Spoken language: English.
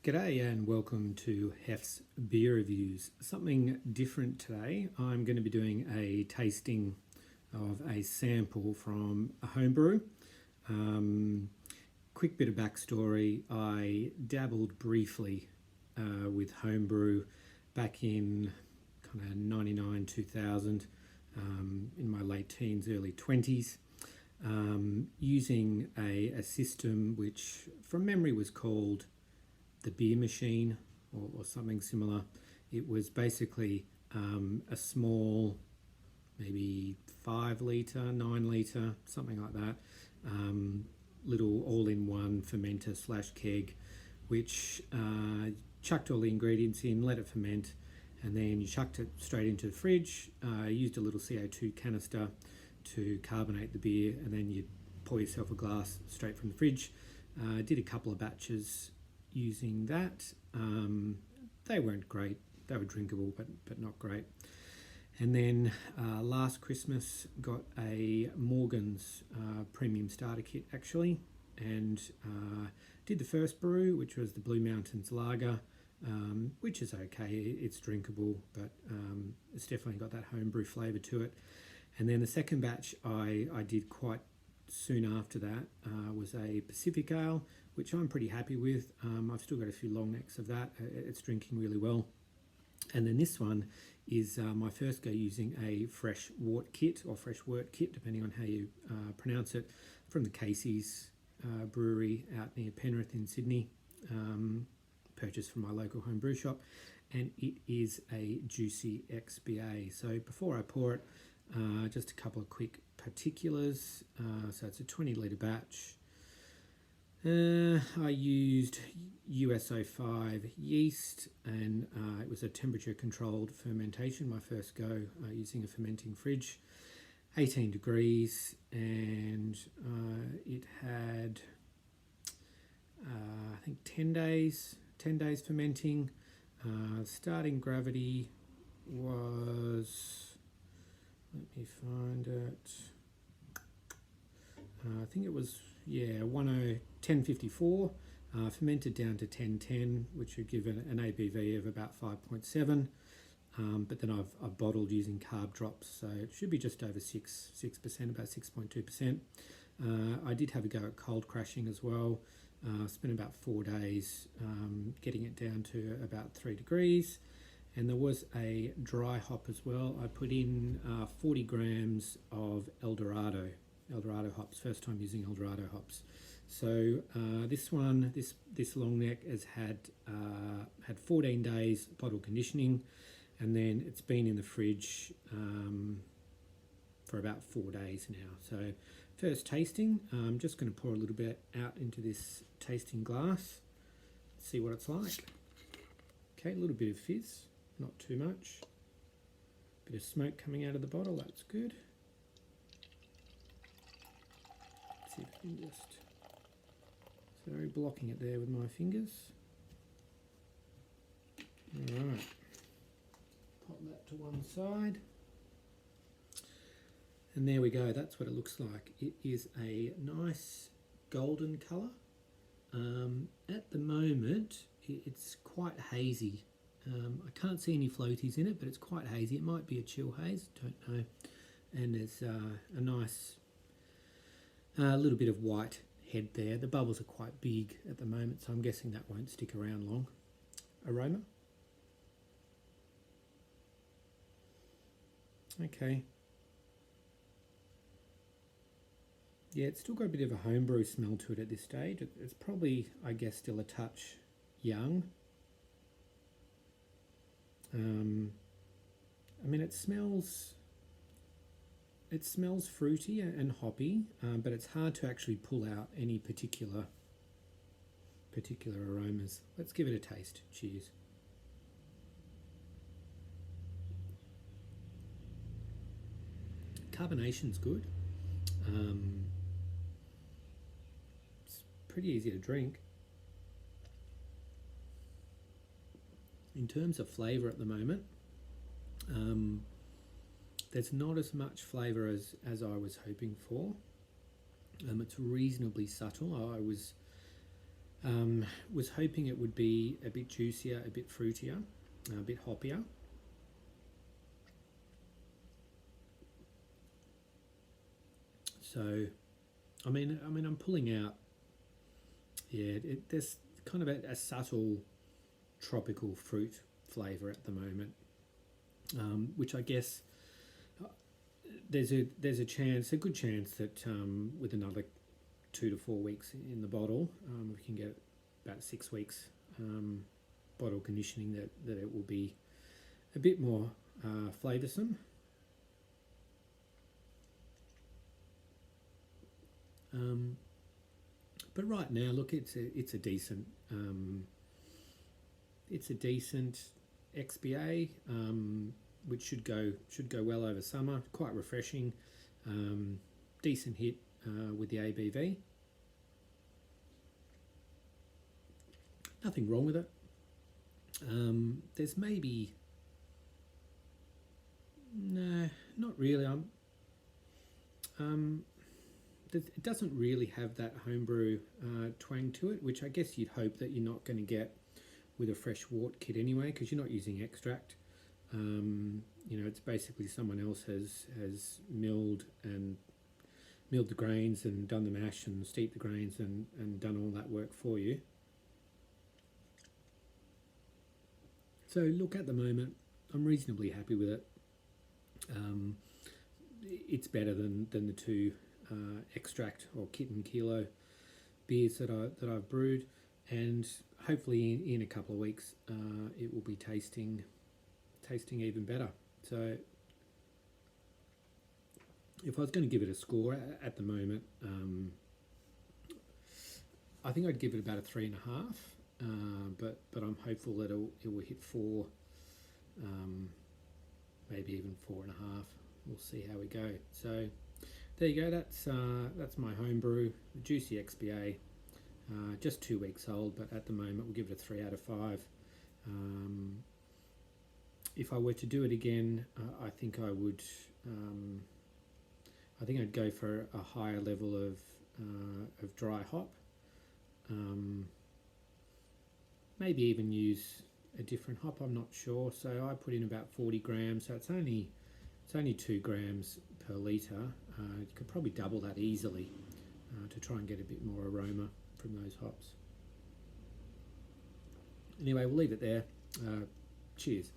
G'day and welcome to Hef's Beer Reviews. Something different today. I'm going to be doing a tasting of a sample from a homebrew. Quick bit of backstory. I dabbled briefly with homebrew back in kind of 99, 2000, in my late teens, early 20s. Using a system which from memory was called the beer machine or something similar. It was basically a small, maybe 5 litre, 9 litre, something like that, little all-in-one fermenter / keg, which chucked all the ingredients in, let it ferment, and then you chucked it straight into the fridge, used a little CO2 canister to carbonate the beer, and then you'd pour yourself a glass straight from the fridge. Did a couple of batches using that. They weren't great. They were drinkable, but not great. And then last Christmas got a Morgan's premium starter kit actually, and did the first brew, which was the Blue Mountains Lager, which is okay. It's drinkable, but it's definitely got that homebrew flavour to it. And then the second batch I did quite soon after that was a Pacific Ale, which I'm pretty happy with. I've still got a few long necks of that. It's drinking really well. And then this one is my first go using a fresh wort kit, or fresh wort kit, depending on how you pronounce it, from the Casey's brewery out near Penrith in Sydney. Purchased from my local home brew shop, and it is a juicy XPA. So before I pour it, just a couple of quick particulars. So it's a 20 litre batch. I used US-05 yeast, and it was a temperature controlled fermentation, my first go using a fermenting fridge, 18 degrees, and it had I think 10 days fermenting. Starting gravity was, let me find it, I think it was 1054, fermented down to 1010, which would give an ABV of about 5.7, but then I've bottled using carb drops, so it should be just over 6%, about 6.2%. I did have a go at cold crashing as well. Spent about 4 days getting it down to about 3 degrees, and there was a dry hop as well. I put in 40 grams of Eldorado hops, first time using Eldorado hops. So this one, this long neck has had 14 days bottle conditioning, and then it's been in the fridge for about 4 days now. So first tasting, I'm just going to pour a little bit out into this tasting glass, see what it's like. Okay, a little bit of fizz, not too much. Bit of smoke coming out of the bottle, that's good. Let's see if I can just, sorry, blocking it there with my fingers. Alright, pop that to one side. And there we go, that's what it looks like. It is a nice golden colour. At the moment, it's quite hazy. I can't see any floaties in it, but it's quite hazy. It might be a chill haze, don't know. And there's a nice little bit of white head there. The bubbles are quite big at the moment, so I'm guessing that won't stick around long. Aroma. Okay. Yeah, it's still got a bit of a homebrew smell to it at this stage. It's probably, I guess, still a touch young. I mean, it smells fruity and hoppy, but it's hard to actually pull out any particular aromas. Let's give it a taste. Cheers. Carbonation's good. Pretty easy to drink. In terms of flavour at the moment, there's not as much flavour as I was hoping for. It's reasonably subtle. I was Was hoping it would be a bit juicier, a bit fruitier, a bit hoppier. So, I'm pulling out. Yeah, there's kind of a subtle tropical fruit flavour at the moment, which I guess there's a chance, a good chance that with another 2 to 4 weeks in the bottle, we can get about 6 weeks bottle conditioning, that it will be a bit more flavoursome. But right now, look, it's a decent XPA, which should go well over summer. Quite refreshing, decent hit with the ABV. Nothing wrong with it. There's maybe no, not really. It doesn't really have that homebrew twang to it, which I guess you'd hope that you're not going to get with a fresh wort kit anyway, because you're not using extract. It's basically someone else has milled the grains and done the mash and steeped the grains and done all that work for you. So look, at the moment, I'm reasonably happy with it. It's better than the two extract or kit and kilo beers that I've brewed, and hopefully in a couple of weeks it will be tasting even better. So if I was going to give it a score at the moment, I think I'd give it about a 3.5. But I'm hopeful that it will hit 4, maybe even 4.5. We'll see how we go. So there you go. That's my homebrew, the Juicy XPA. Just 2 weeks old, but at the moment we'll give it a 3 out of 5. If I were to do it again, I think I would. I think I'd go for a higher level of dry hop. Maybe even use a different hop. I'm not sure. So I put in about 40 grams. So it's only 2 grams per litre. You could probably double that easily to try and get a bit more aroma from those hops. Anyway, we'll leave it there. Cheers.